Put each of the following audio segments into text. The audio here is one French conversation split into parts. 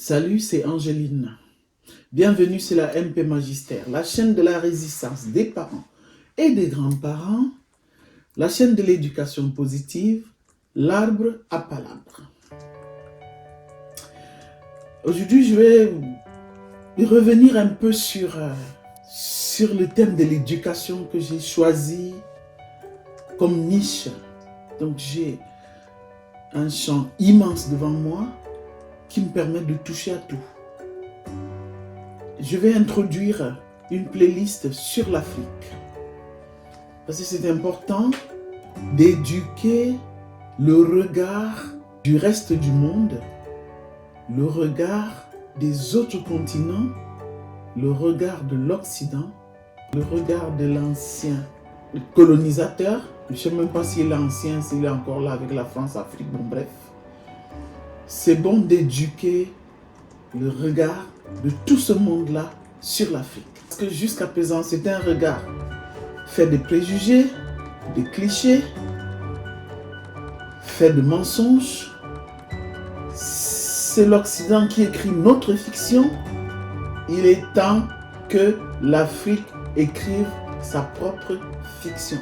Salut, c'est Angéline. Bienvenue sur la MP Magistère, la chaîne de la résistance des parents et des grands-parents, la chaîne de l'éducation positive, l'arbre à palabres. Aujourd'hui, je vais revenir un peu sur le thème de l'éducation que j'ai choisi comme niche. Donc, j'ai un champ immense devant moi qui me permet de toucher à tout. Je vais introduire une playlist sur l'Afrique. Parce que c'est important d'éduquer le regard du reste du monde, le regard des autres continents, le regard de l'Occident, le regard de l'ancien colonisateur. Je ne sais même pas s'il est ancien, s'il est encore là avec la France, Afrique, bon bref. C'est bon d'éduquer le regard de tout ce monde-là sur l'Afrique. Parce que jusqu'à présent, c'est un regard fait de préjugés, de clichés, fait de mensonges. C'est l'Occident qui écrit notre fiction. Il est temps que l'Afrique écrive sa propre fiction.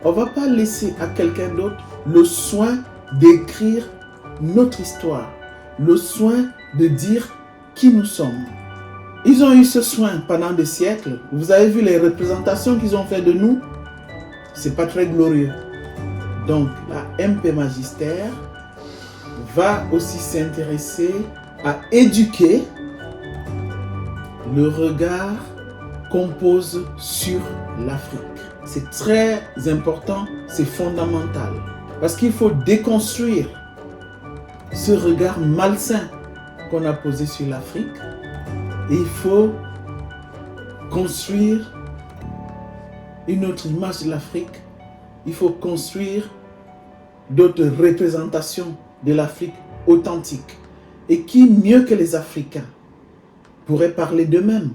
On ne va pas laisser à quelqu'un d'autre le soin d'écrire notre histoire, le soin de dire qui nous sommes. Ils ont eu ce soin pendant des siècles. Vous avez vu les représentations qu'ils ont fait de nous. C'est pas très glorieux. Donc la MP Magistère va aussi s'intéresser à éduquer le regard qu'on pose sur l'Afrique. C'est très important, c'est fondamental. Parce qu'il faut déconstruire ce regard malsain qu'on a posé sur l'Afrique. Et il faut construire une autre image de l'Afrique. Il faut construire d'autres représentations de l'Afrique authentique. Et qui mieux que les Africains pourrait parler d'eux-mêmes?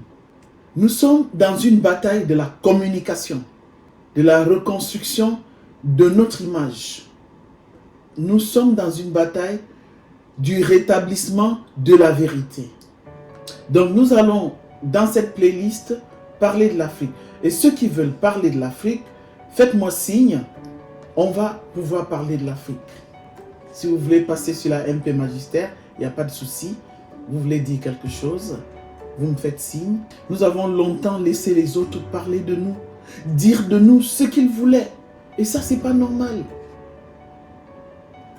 Nous sommes dans une bataille de la communication, de la reconstruction de notre image. Nous sommes dans une bataille du rétablissement de la vérité. Donc nous allons dans cette playlist parler de l'Afrique. Et ceux qui veulent parler de l'Afrique, faites-moi signe, on va pouvoir parler de l'Afrique. Si vous voulez passer sur la MP Magistère, il n'y a pas de souci. Vous voulez dire quelque chose, vous me faites signe. Nous avons longtemps laissé les autres parler de nous, dire de nous ce qu'ils voulaient. Et ça, c'est pas normal.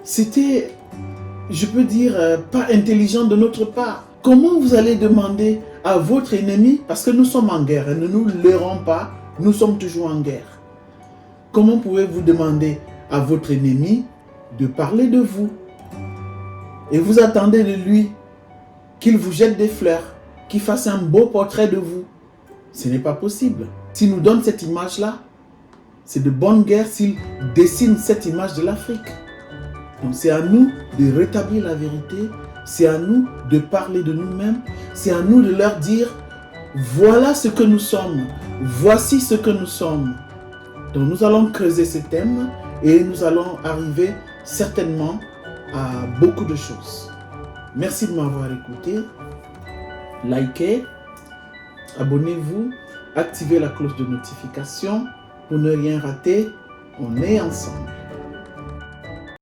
C'était, je peux dire, pas intelligent de notre part. Comment vous allez demander à votre ennemi, parce que nous sommes en guerre, et ne nous leurrons pas, nous sommes toujours en guerre. Comment pouvez-vous demander à votre ennemi de parler de vous? Et vous attendez de lui qu'il vous jette des fleurs, qu'il fasse un beau portrait de vous. Ce n'est pas possible. S'il nous donne cette image-là, c'est de bonne guerre s'il dessine cette image de l'Afrique. Donc c'est à nous de rétablir la vérité, c'est à nous de parler de nous-mêmes, c'est à nous de leur dire, voilà ce que nous sommes, voici ce que nous sommes. Donc nous allons creuser ce thème et nous allons arriver certainement à beaucoup de choses. Merci de m'avoir écouté, likez, abonnez-vous, activez la cloche de notification pour ne rien rater, on est ensemble.